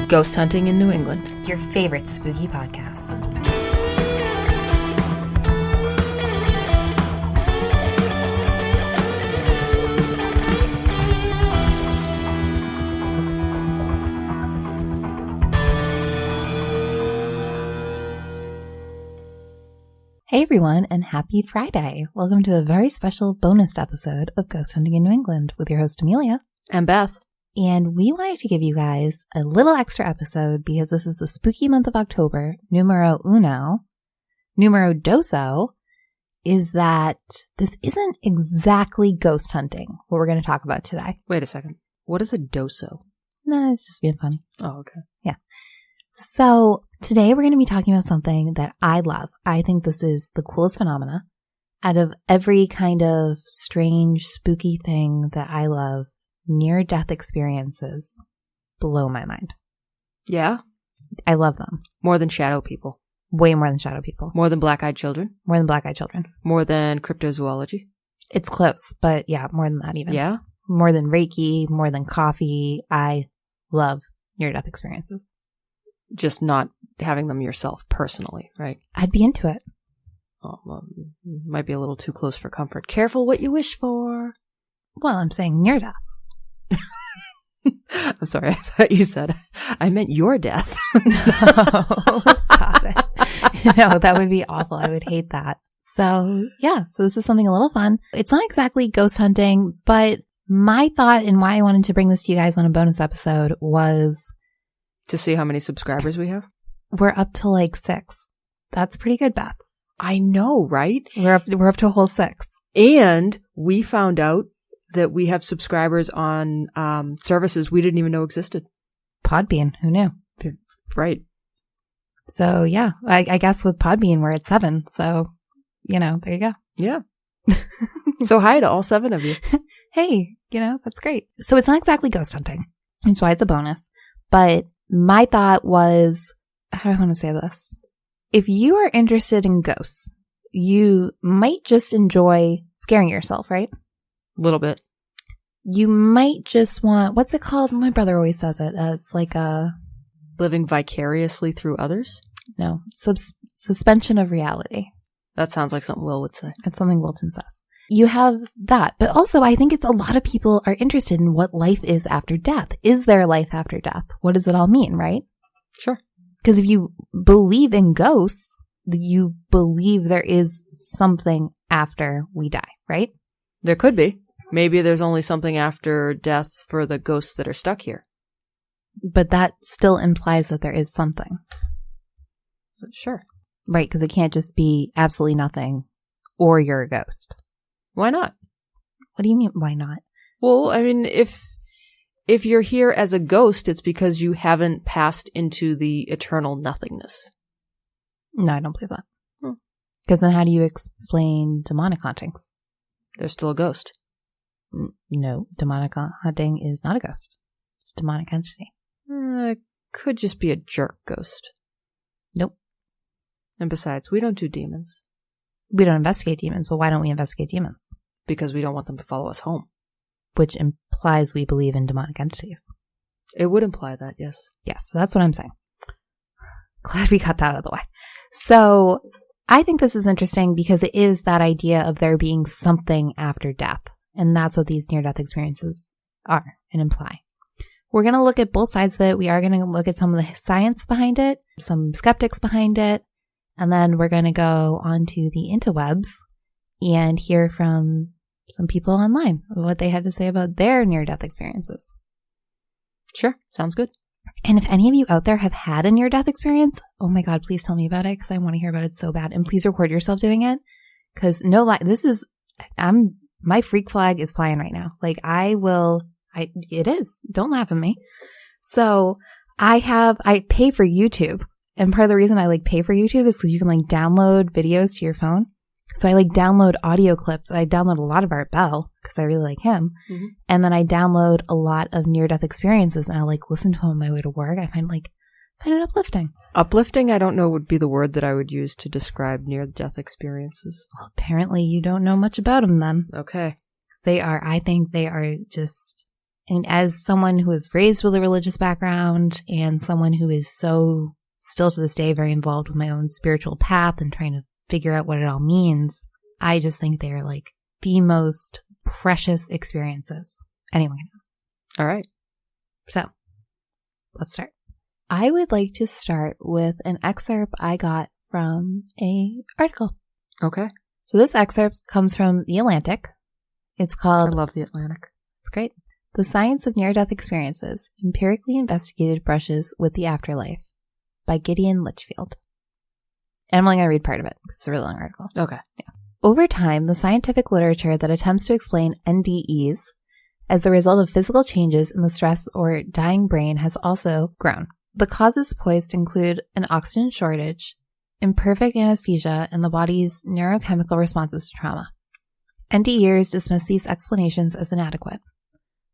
Ghost Hunting in New England, your favorite spooky podcast. Hey everyone, and happy Friday. Welcome to a very special bonus episode of Ghost Hunting in New England with your host Amelia. and Beth. And we wanted to give you guys a little extra episode because this is the spooky month of October. Numero doso is that this isn't exactly ghost hunting, what we're going to talk about today. Wait a second. What is a doso? No, it's just being funny. Oh, okay. Yeah. So today we're going to be talking about something that I love. I think this is the coolest phenomena. Out of every kind of strange, spooky thing that I love, near-death experiences blow my mind. Yeah? I love them. More than shadow people. Way more than shadow people. More than black-eyed children. More than black-eyed children. More than cryptozoology. It's close, but yeah, more than that even. Yeah? More than Reiki, more than coffee. I love near-death experiences. Just not having them yourself personally, right? I'd be into it. Oh, well, might be a little too close for comfort. Careful what you wish for. Well, I'm saying near-death. I'm sorry, I thought you said I meant your death. No, stop it. No, that would be awful. I would hate that. So yeah, so this is something a little fun. It's not exactly ghost hunting, but my thought and why I wanted to bring this to you guys on a bonus episode was To see how many subscribers we have? we're up to like 6. That's pretty good, Beth. I know, right? We're up to a whole 6. And we found out that we have subscribers on services we didn't even know existed. Podbean, who knew? Right. So yeah, I guess with Podbean we're at 7. So, there you go. Yeah. So hi to all 7 of you. Hey, that's great. So it's not exactly ghost hunting. That's why it's a bonus. But my thought was, how do I want to say this? If you are interested in ghosts, you might just enjoy scaring yourself, right? A little bit. You might just want, what's it called? My brother always says it. It's like Living vicariously through others? No, suspension of reality. That sounds like something Will would say. That's something Wilton says. You have that. But also, I think it's a lot of people are interested in what life is after death. Is there life after death? What does it all mean, right? Sure. Because if you believe in ghosts, you believe there is something after we die, right? There could be. Maybe there's only something after death for the ghosts that are stuck here. But that still implies that there is something. Sure. Right, because it can't just be absolutely nothing or you're a ghost. Why not? What do you mean, why not? Well, I mean, if you're here as a ghost, it's because you haven't passed into the eternal nothingness. No, I don't believe that. Because then how do you explain demonic hauntings? They're still a ghost. No, demonic haunting is not a ghost. It's a demonic entity. It could just be a jerk ghost. Nope. And besides, we don't do demons. We don't investigate demons, but why don't we investigate demons? Because we don't want them to follow us home. Which implies we believe in demonic entities. It would imply that, yes. Yes, so that's what I'm saying. Glad we got that out of the way. So I think this is interesting because it is that idea of there being something after death. And that's what these near-death experiences are and imply. We're going to look at both sides of it. We are going to look at some of the science behind it, some skeptics behind it, and then we're going to go onto the interwebs and hear from some people online what they had to say about their near-death experiences. Sure. Sounds good. And if any of you out there have had a near-death experience, oh my God, please tell me about it because I want to hear about it so bad. And please record yourself doing it because no lie, my freak flag is flying right now. Like it is. Don't laugh at me. So I pay for YouTube. And part of the reason I pay for YouTube is because you can download videos to your phone. So I download audio clips. I download a lot of Art Bell because I really like him. Mm-hmm. And then I download a lot of near-death experiences and I listen to them on my way to work. I find it uplifting. Uplifting, I don't know would be the word that I would use to describe near-death experiences. Well, apparently you don't know much about them then. Okay. I think they are just And as someone who was raised with a religious background and someone who is so still to this day very involved with my own spiritual path and trying to figure out what it all means, I just think they're like the most precious experiences anyone can have. All right. So let's start. I would like to start with an excerpt I got from an article. Okay. So this excerpt comes from The Atlantic. It's called... I love The Atlantic. It's great. The Science of Near-Death Experiences, Empirically Investigated Brushes with the Afterlife by Gideon Litchfield. And I'm only going to read part of it because it's a really long article. Okay. Yeah. Over time, the scientific literature that attempts to explain NDEs as the result of physical changes in the stress or dying brain has also grown. The causes poised include an oxygen shortage, imperfect anesthesia, and the body's neurochemical responses to trauma. NDEers dismiss these explanations as inadequate.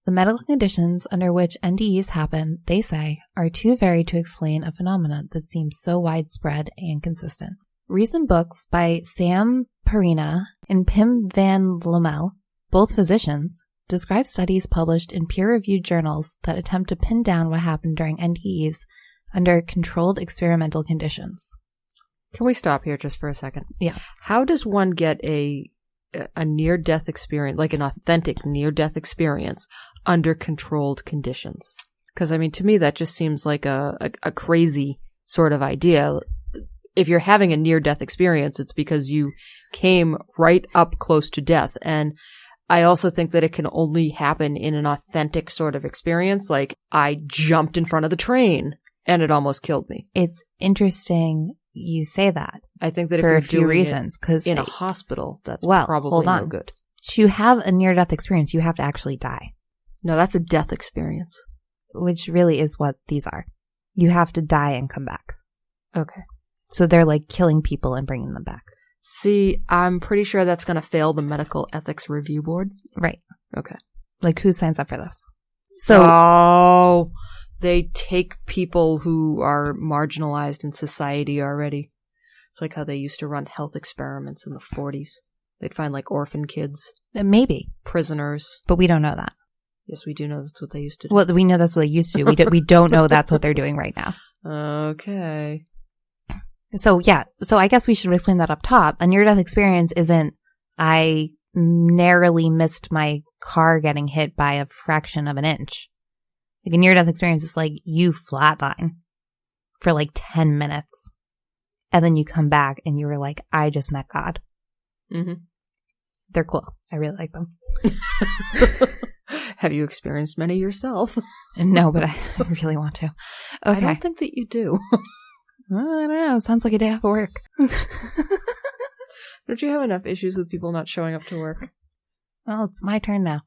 The medical conditions under which NDEs happen, they say, are too varied to explain a phenomenon that seems so widespread and consistent. Recent books by Sam Perina and Pim van Lommel, both physicians, describe studies published in peer-reviewed journals that attempt to pin down what happened during NDEs under controlled experimental conditions. Can we stop here just for a second? Yes. How does one get a near-death experience, like an authentic near-death experience, under controlled conditions? Because, I mean, to me, that just seems like a crazy sort of idea. If you're having a near-death experience, it's because you came right up close to death. And I also think that it can only happen in an authentic sort of experience. Like, I jumped in front of the train and it almost killed me. It's interesting you say that. I think that for if a few reasons, because in a hospital, that's probably hold on. no good. To have a near-death experience, you have to actually die. No, that's a death experience. Which really is what these are. You have to die and come back. Okay. So they're like killing people and bringing them back. See, I'm pretty sure that's going to fail the Medical Ethics Review Board. Right. Okay. Like, who signs up for this? So, oh, they take people who are marginalized in society already. It's like how they used to run health experiments in the 40s. They'd find like orphan kids. Maybe. Prisoners. But we don't know that. Yes, we do know that's what they used to do. Well, we know that's what they used to do. We don't know that's what they're doing right now. Okay. So, yeah. So I guess we should explain that up top. A near-death experience isn't, I narrowly missed my car getting hit by a fraction of an inch. Like, a near-death experience is like you flatline for like 10 minutes. And then you come back and you were like, I just met God. Mm-hmm. They're cool. I really like them. Have you experienced many yourself? No, but I really want to. Okay. I don't think that you do. Well, I don't know. Sounds like a day off of work. Don't you have enough issues with people not showing up to work? Well, it's my turn now.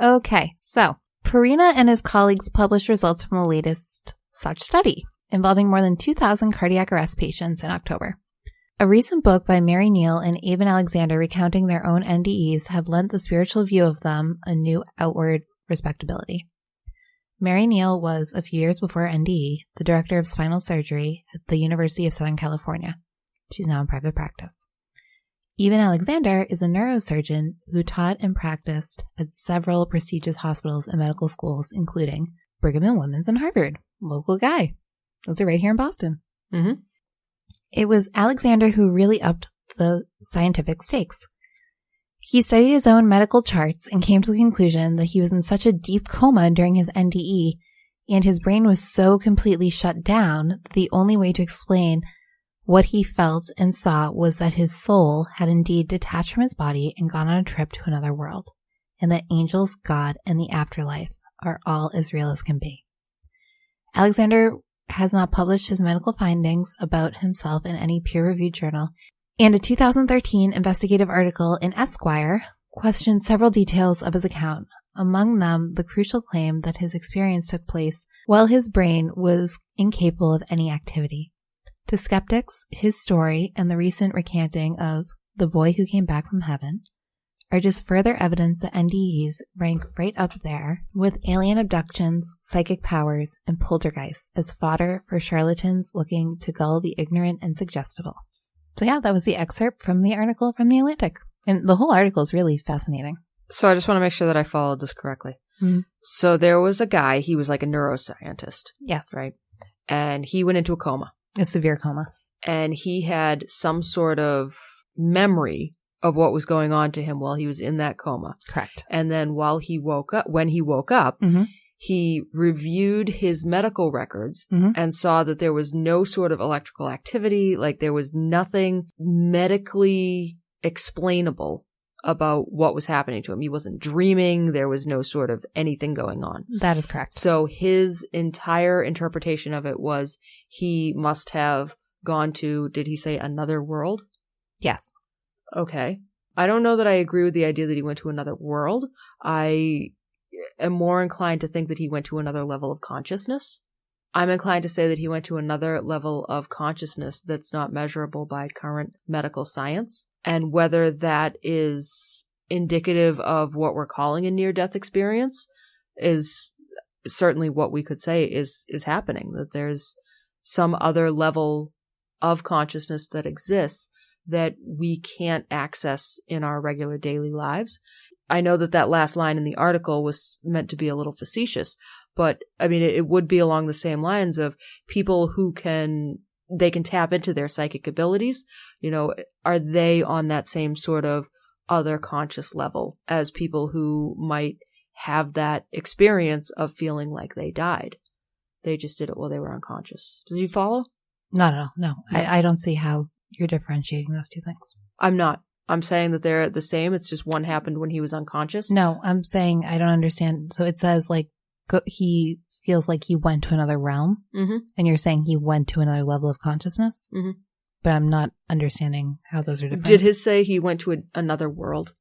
Okay, so Perina and his colleagues published results from the latest such study involving more than 2,000 cardiac arrest patients in October. A recent book by Mary Neal and Aben Alexander recounting their own NDEs have lent the spiritual view of them a new outward respectability. Mary Neal was, a few years before NDE, the director of spinal surgery at the University of Southern California. She's now in private practice. Aben Alexander is a neurosurgeon who taught and practiced at several prestigious hospitals and medical schools, including Brigham and Women's and Harvard. Local guy. Those are right here in Boston. Mm-hmm. It was Alexander who really upped the scientific stakes. He studied his own medical charts and came to the conclusion that he was in such a deep coma during his NDE, and his brain was so completely shut down that the only way to explain what he felt and saw was that his soul had indeed detached from his body and gone on a trip to another world, and that angels, God, and the afterlife are all as real as can be. Alexander has not published his medical findings about himself in any peer-reviewed journal, and a 2013 investigative article in Esquire questioned several details of his account, among them the crucial claim that his experience took place while his brain was incapable of any activity. To skeptics, his story and the recent recanting of The Boy Who Came Back from Heaven are just further evidence that NDEs rank right up there with alien abductions, psychic powers, and poltergeists as fodder for charlatans looking to gull the ignorant and suggestible. So yeah, that was the excerpt from the article from The Atlantic. And the whole article is really fascinating. So I just want to make sure that I followed this correctly. Mhm. So there was a guy, he was like a neuroscientist, Yes. right? And he went into a coma. A severe coma. And he had some sort of memory of what was going on to him while he was in that coma. Correct. And then when he woke up, Mm-hmm. he reviewed his medical records Mhm. and saw that there was no sort of electrical activity, like there was nothing medically explainable about what was happening to him. He wasn't dreaming. There was no sort of anything going on. That is correct. So his entire interpretation of it was he must have gone to, did he say another world? Yes. Okay. I don't know that I agree with the idea that he went to another world. I am more inclined to think that he went to another level of consciousness. I'm inclined to say that he went to another level of consciousness that's not measurable by current medical science. And whether that is indicative of what we're calling a near-death experience is certainly what we could say is happening, that there's some other level of consciousness that exists that we can't access in our regular daily lives. I know that last line in the article was meant to be a little facetious, but I mean, it would be along the same lines of people who they can tap into their psychic abilities. You know, are they on that same sort of other conscious level as people who might have that experience of feeling like they died? They just did it while they were unconscious. Does you follow? Not at all. No. Yeah. I don't see how you're differentiating those two things. I'm not. I'm saying that they're the same. It's just one happened when he was unconscious. No, I'm saying I don't understand. So it says like he feels like he went to another realm, Mm-hmm. and you're saying he went to another level of consciousness, Mm-hmm. but I'm not understanding how those are different. Did his say he went to another world?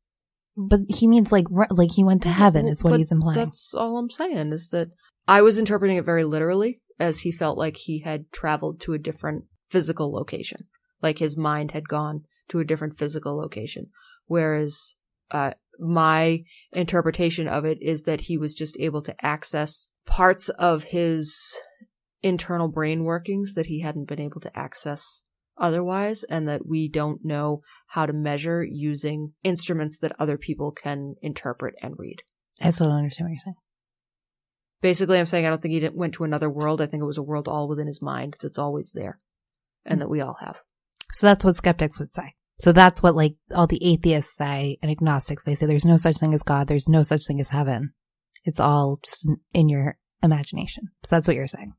But he means like he went to heaven is what But he's implying. That's all I'm saying is that I was interpreting it very literally, as he felt like he had traveled to a different physical location, like his mind had gone to a different physical location. Whereas my interpretation of it is that he was just able to access parts of his internal brain workings that he hadn't been able to access otherwise, and that we don't know how to measure using instruments that other people can interpret and read. I still don't understand what you're saying. Basically, I'm saying I don't think he went to another world. I think it was a world all within his mind that's always there and that we all have. So that's what skeptics would say. So that's what like all the atheists say and agnostics. They say there's no such thing as God. There's no such thing as heaven. It's all just in your imagination. So that's what you're saying.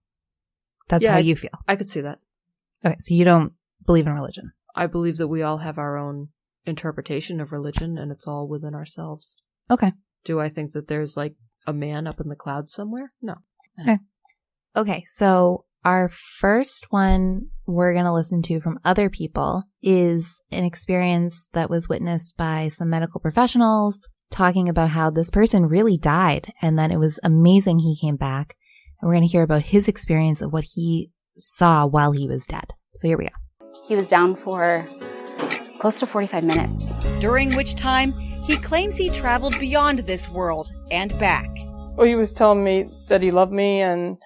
That's how you feel. I could see that. Okay. So you don't believe in religion. I believe that we all have our own interpretation of religion and it's all within ourselves. Okay. Do I think that there's like a man up in the clouds somewhere? No. Okay. So our first one we're going to listen to from other people is an experience that was witnessed by some medical professionals talking about how this person really died and then it was amazing he came back. And we're going to hear about his experience of what he saw while he was dead. So here we go. He was down for close to 45 minutes. During which time he claims he traveled beyond this world and back. Well, he was telling me that he loved me and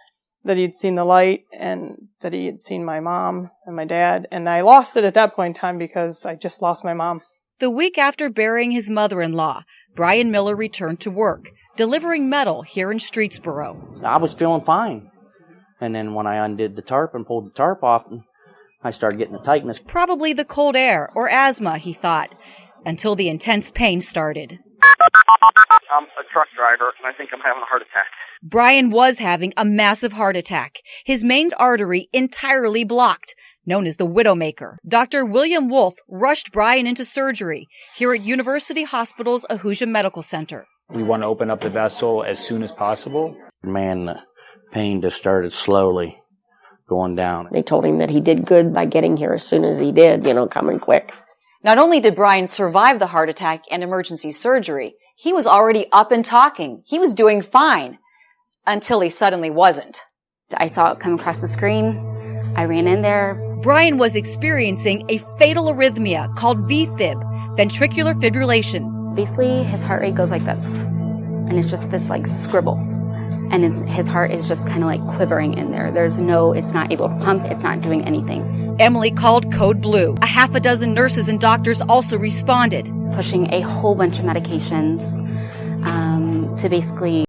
that he'd seen the light and that he had seen my mom and my dad. And I lost it at that point in time because I just lost my mom. The week after burying his mother-in-law, Brian Miller returned to work, delivering metal here in Streetsboro. I was feeling fine. And then when I undid the tarp and pulled the tarp off, I started getting the tightness. Probably the cold air or asthma, he thought, until the intense pain started. I'm a truck driver, and I think I'm having a heart attack. Brian was having a massive heart attack, his main artery entirely blocked, known as the Widowmaker. Dr. William Wolf rushed Brian into surgery here at University Hospital's Ahuja Medical Center. We want to open up the vessel as soon as possible. Man, the pain just started slowly going down. They told him that he did good by getting here as soon as he did, coming quick. Not only did Brian survive the heart attack and emergency surgery, he was already up and talking. He was doing fine until he suddenly wasn't. I saw it come across the screen. I ran in there. Brian was experiencing a fatal arrhythmia called VFib, ventricular fibrillation. Basically, his heart rate goes like this. And it's just this like scribble. And his heart is just kind of like quivering in there. It's not able to pump. It's not doing anything. Emily called Code Blue. A half a dozen nurses and doctors also responded. Pushing a whole bunch of medications to basically